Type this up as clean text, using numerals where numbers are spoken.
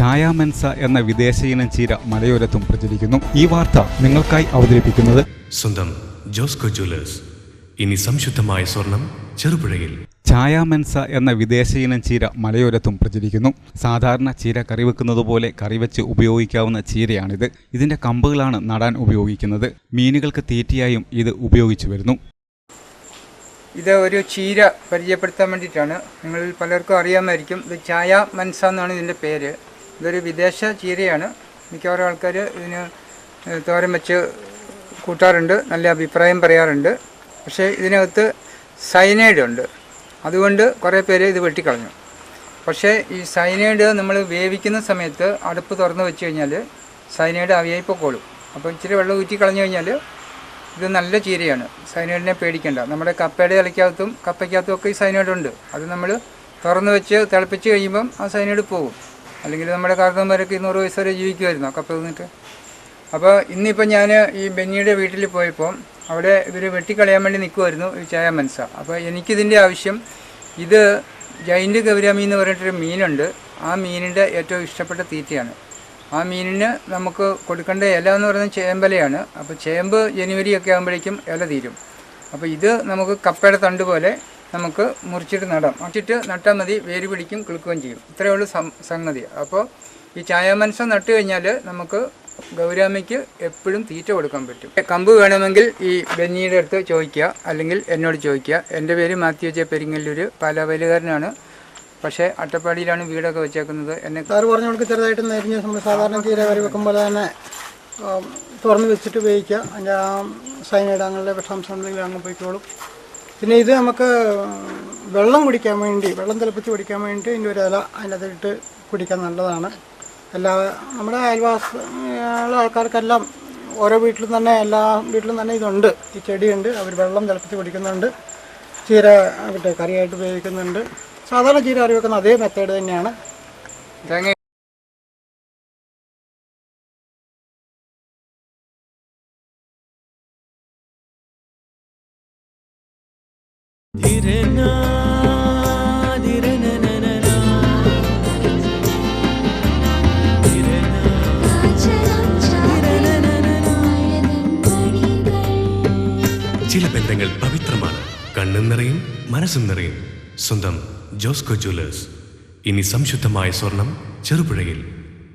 ഛായ Mensa എന്ന വിദേശയിനം ചീര മലയോരത്തും പ്രചരിക്കുന്നു. ഈ വാർത്ത നിങ്ങൾക്കായി അവതരിപ്പിക്കുന്നത് സ്വന്തം ജോസ്കോ ജ്വല്ലേഴ്സ്. ഇനി സംശുദ്ധമായ സ്വർണം ചെറുപുഴയിൽ. ഛായ മെൻസ എന്ന വിദേശയിനം ചീര മലയോരത്തും പ്രചരിക്കുന്നു. സാധാരണ ചീര കറിവെക്കുന്നത് പോലെ കറിവെച്ച് ഉപയോഗിക്കാവുന്ന ചീരയാണിത്. ഇതിന്റെ കമ്പുകളാണ് നടാൻ ഉപയോഗിക്കുന്നത്. മീനുകൾക്ക് തീറ്റയായും ഇത് ഉപയോഗിച്ചു വരുന്നു. ഇത് ഒരു ചീര പരിചയപ്പെടുത്താൻ വേണ്ടിയിട്ടാണ്. നിങ്ങളിൽ പലർക്കും അറിയാമായിരിക്കും. ഇത് ഛായ മെൻസ എന്നാണ് ഇതിൻ്റെ പേര്. ഇതൊരു വിദേശ ചീരയാണ്. മിക്കവാറും ആൾക്കാർ ഇതിന് തോരൻ വെച്ച് കൂട്ടാറുണ്ട്, നല്ല അഭിപ്രായം പറയാറുണ്ട്. പക്ഷേ ഇതിനകത്ത് സയനൈഡ് ഉണ്ട്. അതുകൊണ്ട് കുറേ പേര് ഇത് വെട്ടിക്കളഞ്ഞു. പക്ഷേ ഈ സയനൈഡ് നമ്മൾ വേവിക്കുന്ന സമയത്ത് അടുപ്പ് തുറന്ന് വെച്ച് കഴിഞ്ഞാൽ സയനൈഡ് ആവിയായി പൊക്കോളും. അപ്പോൾ ഇച്ചിരി വെള്ളം ഊറ്റി കളഞ്ഞു കഴിഞ്ഞാൽ ഇത് നല്ല ചീരയാണ്. സയനൈഡിനെ പേടിക്കേണ്ട. നമ്മുടെ കപ്പയുടെ ഇലയ്ക്കകത്തും കപ്പയ്ക്കകത്തും ഒക്കെ ഈ സയനൈഡ് ഉണ്ട്. അത് നമ്മൾ തുറന്ന് വെച്ച് തിളപ്പിച്ച് കഴിയുമ്പം ആ സയനൈഡ് പോകും. അല്ലെങ്കിൽ നമ്മുടെ കാരണവന്മാരൊക്കെ 100 വയസ്സ് വരെ ജീവിക്കുമായിരുന്നു ആ കപ്പ തിന്നിട്ട്. അപ്പോൾ ഇന്നിപ്പോൾ ഞാൻ ഈ ബെന്നിയുടെ വീട്ടിൽ പോയപ്പോൾ അവിടെ ഇവർ വെട്ടിക്കളയാൻ വേണ്ടി നിൽക്കുമായിരുന്നു ഈ ഛായ മെൻസ. അപ്പോൾ എനിക്കിതിൻ്റെ ആവശ്യം, ഇത് ജൈൻറ്റ് ഗൗരാമി എന്ന് പറഞ്ഞിട്ടൊരു മീനുണ്ട്. ആ മീനിൻ്റെ ഏറ്റവും ഇഷ്ടപ്പെട്ട തീറ്റയാണ്. ആ മീനിന് നമുക്ക് കൊടുക്കേണ്ട ഇല എന്ന് പറയുന്നത് ചേമ്പലയാണ്. അപ്പോൾ ചേമ്പ് ജനുവരി ഒക്കെ ആകുമ്പോഴേക്കും ഇല തീരും. അപ്പോൾ ഇത് നമുക്ക് കപ്പയുടെ തണ്ട് പോലെ നമുക്ക് മുറിച്ചിട്ട് നടാം. മുറിച്ചിട്ട് നട്ടാൽ മതി, വേര് പിടിക്കും, കിളുക്കുകയും ചെയ്യും. ഇത്രയേ ഉള്ളൂ സംഗതി. അപ്പോൾ ഈ ഛായ മെൻസ നട്ട് കഴിഞ്ഞാൽ നമുക്ക് ഗൗരാമിക്ക് എപ്പോഴും തീറ്റ കൊടുക്കാൻ പറ്റും. കമ്പ് വേണമെങ്കിൽ ഈ ബെന്നിയുടെ അടുത്ത് ചോദിക്കുക, അല്ലെങ്കിൽ എന്നോട് ചോദിക്കുക. എൻ്റെ പേര് മാത്യു ജെ പെരിങ്ങല്ലൂർ, പാലാവയലുകാരനാണ്. പക്ഷേ അട്ടപ്പാടിയിലാണ് വീടൊക്കെ വെച്ചേക്കുന്നത്. എന്നെ സാറ് പറഞ്ഞ നമുക്ക് ചെറുതായിട്ട് നെരിഞ്ഞ് നമ്മൾ സാധാരണ ചീര കറി വെക്കുമ്പോൾ തന്നെ തുറന്ന് വെച്ചിട്ട് ഉപയോഗിക്കുക. അതിൻ്റെ ആ സൈനൈഡ് അങ്ങനെയുള്ള വിഷാംശം ഉണ്ടെങ്കിൽ അങ്ങ് പോയിക്കോളും. പിന്നെ ഇത് നമുക്ക് വെള്ളം കുടിക്കാൻ വേണ്ടി, വെള്ളം തിളപ്പിച്ച് കുടിക്കാൻ വേണ്ടി ഇതിൻ്റെ ഒരു ഇല അതിനകത്തിട്ട് കുടിക്കാൻ നല്ലതാണ്. നമ്മുടെ അയൽവാസികളുടെ ആൾക്കാർക്കെല്ലാം ഓരോ വീട്ടിലും തന്നെ, എല്ലാ വീട്ടിലും തന്നെ ഇതുണ്ട്, ഈ ചെടിയുണ്ട്. അവർ വെള്ളം തിളപ്പിച്ച് കുടിക്കുന്നുണ്ട്, ചീര കറിയായിട്ട് ഉപയോഗിക്കുന്നുണ്ട്. സാധാരണ ചീര കറി വെക്കുന്ന അതേ മെത്തേഡ് തന്നെയാണ്. തേങ്ങ ചില ബന്ധങ്ങൾ പവിത്രമാണ്. കണ്ണും നിറയും മനസ്സും നിറയും. സ്വന്തം ജോസ്കോ ജ്വല്ലേഴ്സ്. ഇനി സംശുദ്ധമായ സ്വർണം ചെറുപുഴയിൽ.